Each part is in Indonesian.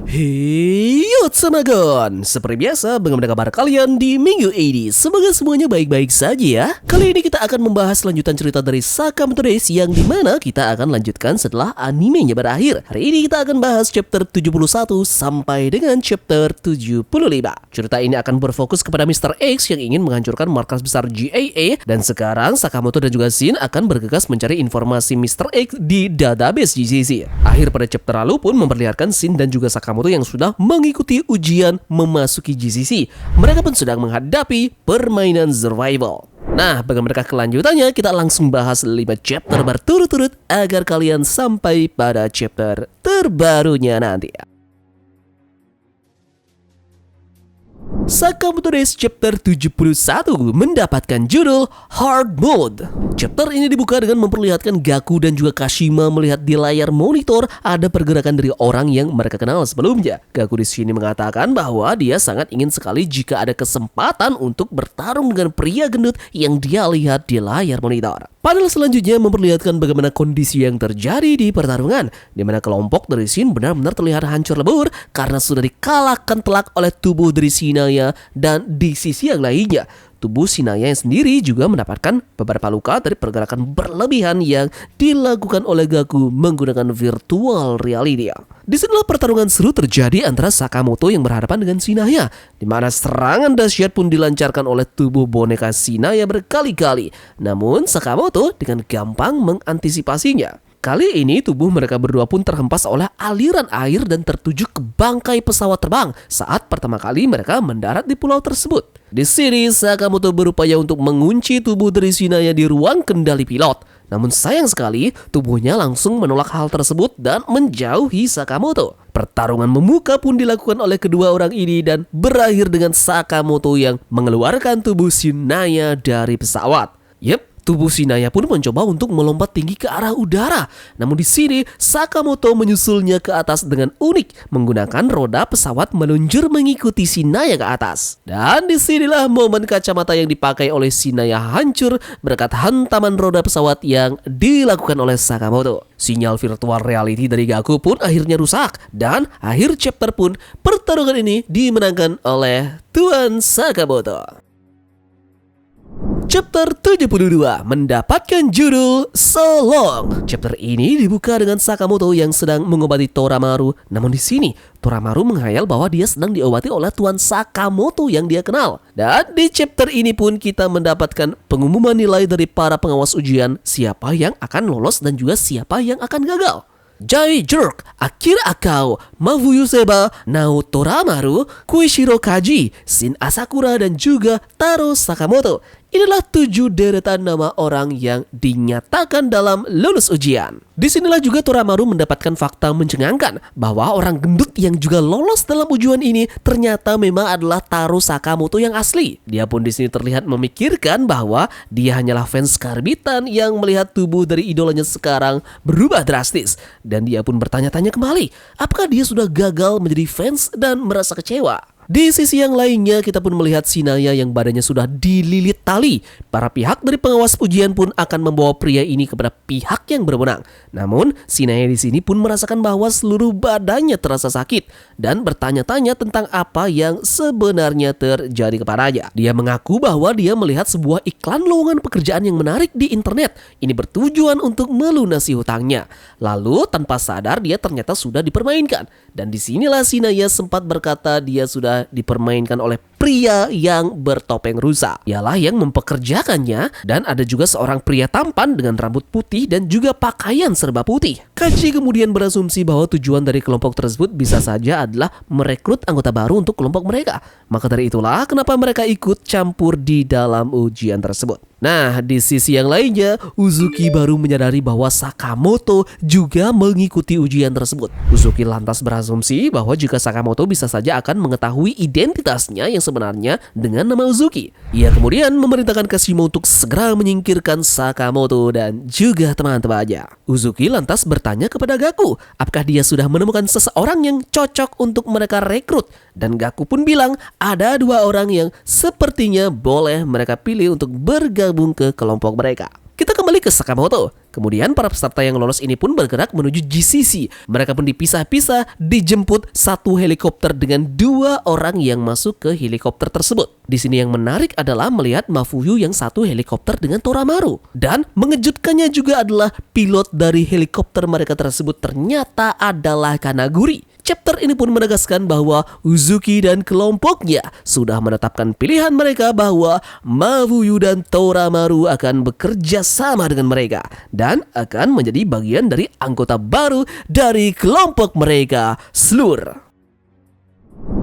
Hey, Yotsamagon! Seperti biasa, bagaimana kabar kalian di minggu ini? Semoga semuanya baik-baik saja ya. Kali ini kita akan membahas lanjutan cerita dari Sakamoto Days yang dimana kita akan lanjutkan setelah animenya berakhir. Hari ini kita akan bahas chapter 71 sampai dengan chapter 75. Cerita ini akan berfokus kepada Mr. X yang ingin menghancurkan markas besar GAA, dan sekarang Sakamoto dan juga Shin akan bergegas mencari informasi Mr. X di database GCC. Akhir pada chapter lalu pun memperlihatkan Shin dan juga Sakamoto yang sudah mengikuti ujian memasuki GCC. Mereka pun sedang menghadapi permainan survival. Nah, bagaimana kelanjutannya? Kita langsung bahas 5 chapter berturut-turut agar kalian sampai pada chapter terbarunya nanti. Sakamoto Days chapter 71 mendapatkan judul Hard Mode. Chapter ini dibuka dengan memperlihatkan Gaku dan juga Kashima melihat di layar monitor ada pergerakan dari orang yang mereka kenal sebelumnya. Gaku di sini mengatakan bahwa dia sangat ingin sekali jika ada kesempatan untuk bertarung dengan pria gendut yang dia lihat di layar monitor. Panel selanjutnya memperlihatkan bagaimana kondisi yang terjadi di pertarungan, di mana kelompok dari Shin benar-benar terlihat hancur lebur karena sudah dikalahkan telak oleh tubuh dari Shinaya, dan di sisi yang lainnya, tubuh Shinaya sendiri juga mendapatkan beberapa luka dari pergerakan berlebihan yang dilakukan oleh Gaku menggunakan virtual reality. Disinilah pertarungan seru terjadi antara Sakamoto yang berhadapan dengan Shinaya, di mana serangan dahsyat pun dilancarkan oleh tubuh boneka Shinaya berkali-kali. Namun Sakamoto dengan gampang mengantisipasinya. Kali ini tubuh mereka berdua pun terhempas oleh aliran air dan tertuju ke bangkai pesawat terbang saat pertama kali mereka mendarat di pulau tersebut. Di sini Sakamoto berupaya untuk mengunci tubuh dari Shinaya di ruang kendali pilot. Namun sayang sekali tubuhnya langsung menolak hal tersebut dan menjauhi Sakamoto. Pertarungan memuka pun dilakukan oleh kedua orang ini dan berakhir dengan Sakamoto yang mengeluarkan tubuh Shinaya dari pesawat. Tubuh Shinaya pun mencoba untuk melompat tinggi ke arah udara. Namun di sini Sakamoto menyusulnya ke atas dengan unik menggunakan roda pesawat meluncur mengikuti Shinaya ke atas. Dan disinilah momen kacamata yang dipakai oleh Shinaya hancur berkat hantaman roda pesawat yang dilakukan oleh Sakamoto. Sinyal virtual reality dari Gaku pun akhirnya rusak, dan akhir chapter pun pertarungan ini dimenangkan oleh Tuan Sakamoto. Chapter 72 mendapatkan judul So Long. Chapter ini dibuka dengan Sakamoto yang sedang mengobati Toramaru. Namun di sini Toramaru menghayal bahwa dia sedang diobati oleh Tuan Sakamoto yang dia kenal. Dan di chapter ini pun kita mendapatkan pengumuman nilai dari para pengawas ujian, siapa yang akan lolos dan juga siapa yang akan gagal. Jai Jerk, Akira Akao, Mafuyu Seba, Nao Toramaru, Kuishiro Kaji, Shin Asakura, dan juga Taro Sakamoto. Inilah 7 deretan nama orang yang dinyatakan dalam lulus ujian. Disinilah juga Toramaru mendapatkan fakta mencengangkan bahwa orang gendut yang juga lolos dalam ujian ini ternyata memang adalah Taro Sakamoto yang asli. Dia pun di sini terlihat memikirkan bahwa dia hanyalah fans karbitan yang melihat tubuh dari idolanya sekarang berubah drastis. Dan dia pun bertanya-tanya kembali, apakah dia sudah gagal menjadi fans dan merasa kecewa. Di sisi yang lainnya, kita pun melihat Shinaya yang badannya sudah dililit tali. Para pihak dari pengawas ujian pun akan membawa pria ini kepada pihak yang berwenang. Namun, Shinaya di sini pun merasakan bahwa seluruh badannya terasa sakit dan bertanya-tanya tentang apa yang sebenarnya terjadi kepadanya. Dia mengaku bahwa dia melihat sebuah iklan lowongan pekerjaan yang menarik di internet. Ini bertujuan untuk melunasi hutangnya. Lalu, tanpa sadar dia ternyata sudah dipermainkan. Dan disinilah Shinaya sempat berkata dia sudah dipermainkan oleh pria yang bertopeng rusa. Ialah yang mempekerjakannya, dan ada juga seorang pria tampan dengan rambut putih dan juga pakaian serba putih. Kaji kemudian berasumsi bahwa tujuan dari kelompok tersebut bisa saja adalah merekrut anggota baru untuk kelompok mereka. Maka dari itulah kenapa mereka ikut campur di dalam ujian tersebut. Nah, di sisi yang lainnya, Uzuki baru menyadari bahwa Sakamoto juga mengikuti ujian tersebut. Uzuki lantas berasumsi bahwa jika Sakamoto bisa saja akan mengetahui identitasnya yang sebenarnya dengan nama Uzuki. Ia kemudian memerintahkan Kashimo untuk segera menyingkirkan Sakamoto dan juga teman-temannya. Uzuki lantas bertanya kepada Gaku, apakah dia sudah menemukan seseorang yang cocok untuk mereka rekrut? Dan Gaku pun bilang ada 2 orang yang sepertinya boleh mereka pilih untuk bergabung ke kelompok mereka. Kita kembali ke Sakamoto. Kemudian para peserta yang lolos ini pun bergerak menuju GCC. Mereka pun dipisah-pisah, dijemput satu helikopter dengan 2 orang yang masuk ke helikopter tersebut. Di sini yang menarik adalah melihat Mafuyu yang satu helikopter dengan Toramaru. Dan mengejutkannya juga adalah pilot dari helikopter mereka tersebut ternyata adalah Kanaguri. Chapter ini pun menegaskan bahwa Uzuki dan kelompoknya sudah menetapkan pilihan mereka bahwa Mafuyu dan Toramaru akan bekerja sama dengan mereka dan akan menjadi bagian dari anggota baru dari kelompok mereka, Slur.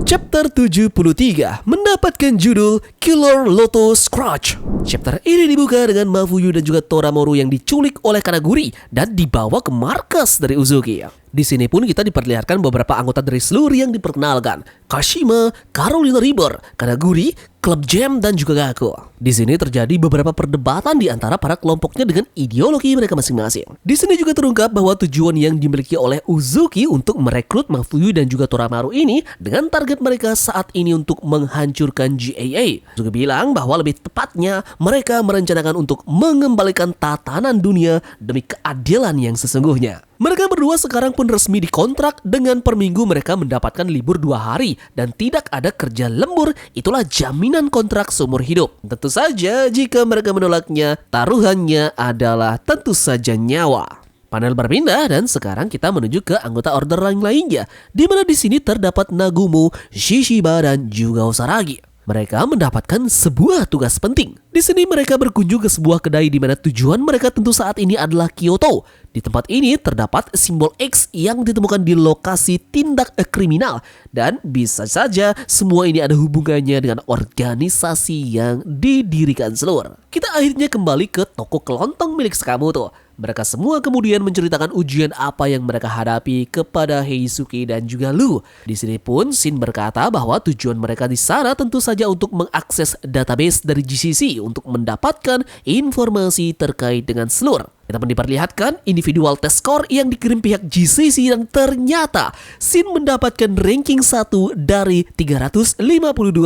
Chapter 73 mendapatkan judul Killer Loto Scratch. Chapter ini dibuka dengan Mafuyu dan juga Toramaru yang diculik oleh Kanaguri dan dibawa ke markas dari Uzuki. Di sini pun kita diperlihatkan beberapa anggota dari Slur yang diperkenalkan. Kashima, Carolina Reaper, Kanaguri, Club Jam, dan juga Gaku. Di sini terjadi beberapa perdebatan di antara para kelompoknya dengan ideologi mereka masing-masing. Di sini juga terungkap bahwa tujuan yang dimiliki oleh Uzuki untuk merekrut Mafuyu dan juga Toramaru ini dengan target mereka saat ini untuk menghancurkan GAA. Uzuki bilang bahwa lebih tepatnya mereka merencanakan untuk mengembalikan tatanan dunia demi keadilan yang sesungguhnya. Mereka berdua sekarang pun resmi dikontrak dengan per minggu mereka mendapatkan libur 2 hari dan tidak ada kerja lembur. Itulah jaminan kontrak seumur hidup. Tentu saja jika mereka menolaknya, taruhannya adalah tentu saja nyawa. Panel berpindah dan sekarang kita menuju ke anggota order lainnya, di mana di sini terdapat Nagumo, Shishiba, dan juga Osaragi. Mereka mendapatkan sebuah tugas penting. Di sini mereka berkunjung ke sebuah kedai di mana tujuan mereka tentu saat ini adalah Kyoto. Di tempat ini terdapat simbol X yang ditemukan di lokasi tindak kriminal dan bisa saja semua ini ada hubungannya dengan organisasi yang didirikan Slur. Kita akhirnya kembali ke toko kelontong milik Sakamoto. Mereka semua kemudian menceritakan ujian apa yang mereka hadapi kepada Heisuke dan juga Lu. Di sini pun Shin berkata bahwa tujuan mereka di sana tentu saja untuk mengakses database dari GCC untuk mendapatkan informasi terkait dengan Slur. Kita pun diperlihatkan individual test score yang dikirim pihak GCC dan ternyata Shin mendapatkan ranking 1 dari 352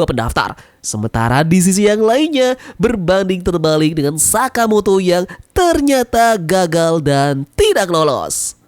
pendaftar. Sementara di sisi yang lainnya berbanding terbalik dengan Sakamoto yang ternyata gagal dan tidak lolos.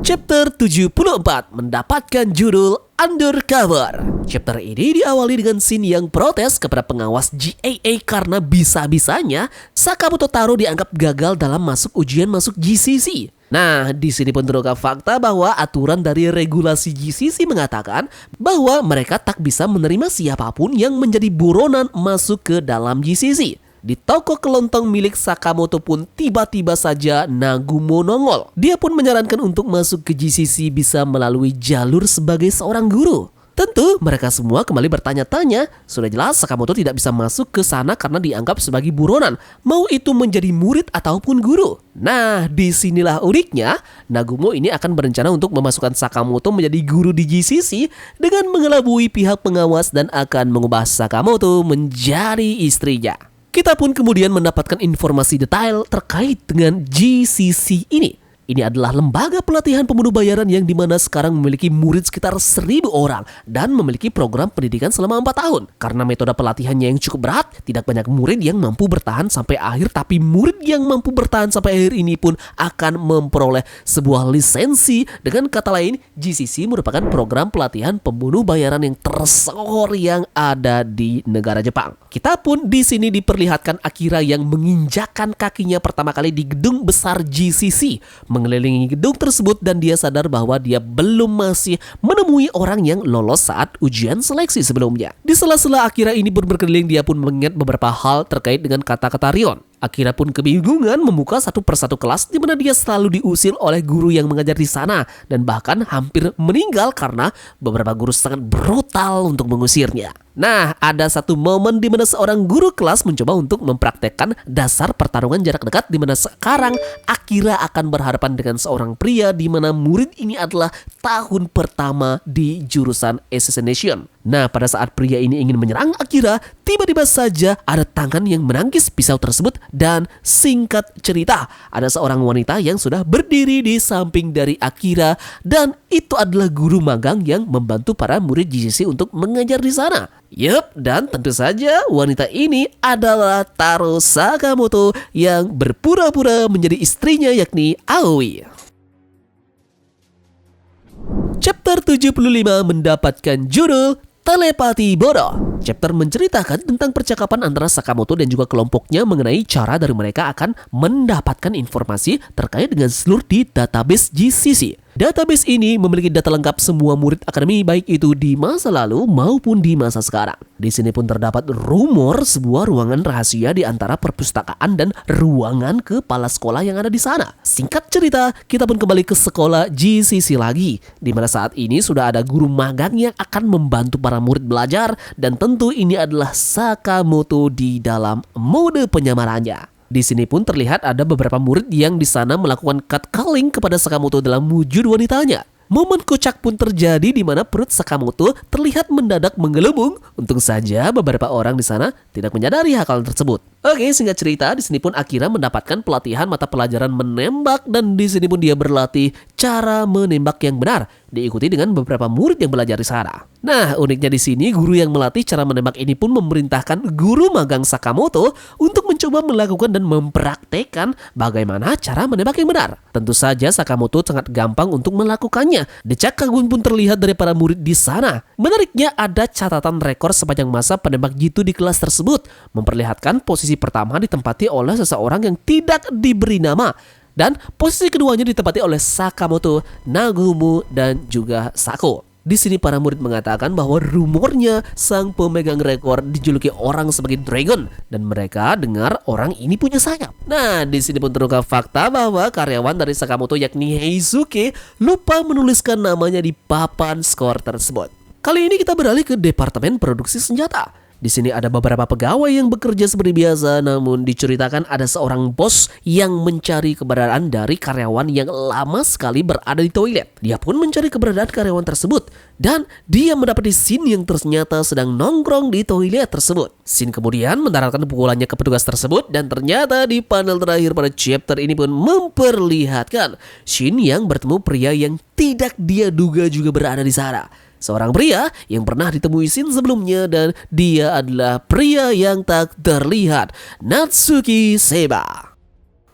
Chapter 74 mendapatkan judul Undercover. Chapter ini diawali dengan Shin yang protes kepada pengawas GAA karena bisa-bisanya Sakamoto Taro dianggap gagal dalam masuk ujian masuk GCC. Nah, di sini pun terungkap fakta bahwa aturan dari regulasi GCC mengatakan bahwa mereka tak bisa menerima siapapun yang menjadi buronan masuk ke dalam GCC. Di toko kelontong milik Sakamoto pun tiba-tiba saja Nagumo nongol. Dia pun menyarankan untuk masuk ke GCC bisa melalui jalur sebagai seorang guru. Tentu mereka semua kembali bertanya-tanya. Sudah jelas Sakamoto tidak bisa masuk ke sana karena dianggap sebagai buronan, mau itu menjadi murid ataupun guru. Nah, disinilah uniknya, Nagumo ini akan berencana untuk memasukkan Sakamoto menjadi guru di GCC dengan mengelabui pihak pengawas dan akan mengubah Sakamoto menjadi istrinya. Kita pun kemudian mendapatkan informasi detail terkait dengan GCC ini. Ini adalah lembaga pelatihan pembunuh bayaran yang dimana sekarang memiliki murid sekitar 1.000 orang dan memiliki program pendidikan selama 4 tahun. Karena metode pelatihannya yang cukup berat, tidak banyak murid yang mampu bertahan sampai akhir, tapi murid yang mampu bertahan sampai akhir ini pun akan memperoleh sebuah lisensi. Dengan kata lain, GCC merupakan program pelatihan pembunuh bayaran yang tersohor yang ada di negara Jepang. Kita pun di sini diperlihatkan Akira yang menginjakan kakinya pertama kali di gedung besar GCC, mengelilingi gedung tersebut dan dia sadar bahwa dia belum masih menemui orang yang lolos saat ujian seleksi sebelumnya. Di sela-sela Akira ini pun berkeliling, dia pun mengingat beberapa hal terkait dengan kata-kata Rion. Akira pun kebingungan membuka satu persatu kelas di mana dia selalu diusir oleh guru yang mengajar di sana dan bahkan hampir meninggal karena beberapa guru sangat brutal untuk mengusirnya. Nah, ada satu momen di mana seorang guru kelas mencoba untuk mempraktekkan dasar pertarungan jarak dekat di mana sekarang Akira akan berhadapan dengan seorang pria di mana murid ini adalah tahun pertama di jurusan Assassination. Nah, pada saat pria ini ingin menyerang Akira, tiba-tiba saja ada tangan yang menangkis pisau tersebut dan singkat cerita, ada seorang wanita yang sudah berdiri di samping dari Akira dan itu adalah guru magang yang membantu para murid GCC untuk mengajar di sana. Yup, dan tentu saja wanita ini adalah Taro Sakamoto yang berpura-pura menjadi istrinya yakni Aoi. Chapter 75 mendapatkan judul Telepati Bodoh. Chapter menceritakan tentang percakapan antara Sakamoto dan juga kelompoknya mengenai cara dari mereka akan mendapatkan informasi terkait dengan seluruh di database GCC. Database ini memiliki data lengkap semua murid akademi baik itu di masa lalu maupun di masa sekarang. Di sini pun terdapat rumor sebuah ruangan rahasia di antara perpustakaan dan ruangan kepala sekolah yang ada di sana. Singkat cerita, kita pun kembali ke sekolah GCC lagi, di mana saat ini sudah ada guru magang yang akan membantu para murid belajar dan tentu ini adalah Sakamoto di dalam mode penyamarannya. Di sini pun terlihat ada beberapa murid yang di sana melakukan catcalling kepada Sakamoto dalam wujud wanitanya. Momen kocak pun terjadi di mana perut Sakamoto terlihat mendadak menggelembung. Untung saja beberapa orang di sana tidak menyadari hal tersebut. Oke, singkat cerita, di sini pun Akira mendapatkan pelatihan mata pelajaran menembak dan di sini pun dia berlatih cara menembak yang benar, diikuti dengan beberapa murid yang belajar di sana. Nah, uniknya di sini guru yang melatih cara menembak ini pun memerintahkan guru magang Sakamoto untuk mencoba melakukan dan mempraktekkan bagaimana cara menembak yang benar. Tentu saja Sakamoto sangat gampang untuk melakukannya. Decak kagum pun terlihat dari para murid di sana. Menariknya ada catatan rekor sepanjang masa penembak jitu di kelas tersebut, memperlihatkan posisi pertama ditempati oleh seseorang yang tidak diberi nama dan posisi keduanya ditempati oleh Sakamoto, Nagumo, dan juga Sako. Di sini para murid mengatakan bahwa rumornya sang pemegang rekor dijuluki orang sebagai dragon dan mereka dengar orang ini punya sayap. Nah, di sini pun terungkap fakta bahwa karyawan dari Sakamoto yakni Heisuke lupa menuliskan namanya di papan skor tersebut. Kali ini kita beralih ke departemen produksi senjata. Di sini ada beberapa pegawai yang bekerja seperti biasa, namun diceritakan ada seorang bos yang mencari keberadaan dari karyawan yang lama sekali berada di toilet. Dia pun mencari keberadaan karyawan tersebut dan dia mendapati Shin yang ternyata sedang nongkrong di toilet tersebut. Shin kemudian mendaratkan pukulannya ke petugas tersebut dan ternyata di panel terakhir pada chapter ini pun memperlihatkan Shin yang bertemu pria yang tidak dia duga juga berada di sana. Seorang pria yang pernah ditemui Shin sebelumnya dan dia adalah pria yang tak terlihat, Natsuki Seba.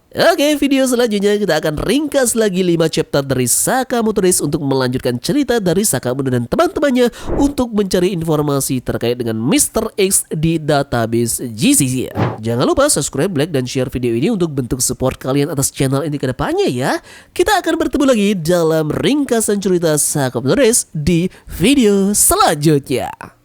Oke, video selanjutnya kita akan ringkas lagi 5 chapter dari Sakamoto Days untuk melanjutkan cerita dari Sakamoto dan teman-temannya untuk mencari informasi terkait dengan Mr. X di database GCC. Jangan lupa subscribe, like, dan share video ini untuk bentuk support kalian atas channel ini ke depannya ya. Kita akan bertemu lagi dalam ringkasan cerita Sakamoto Days di video selanjutnya.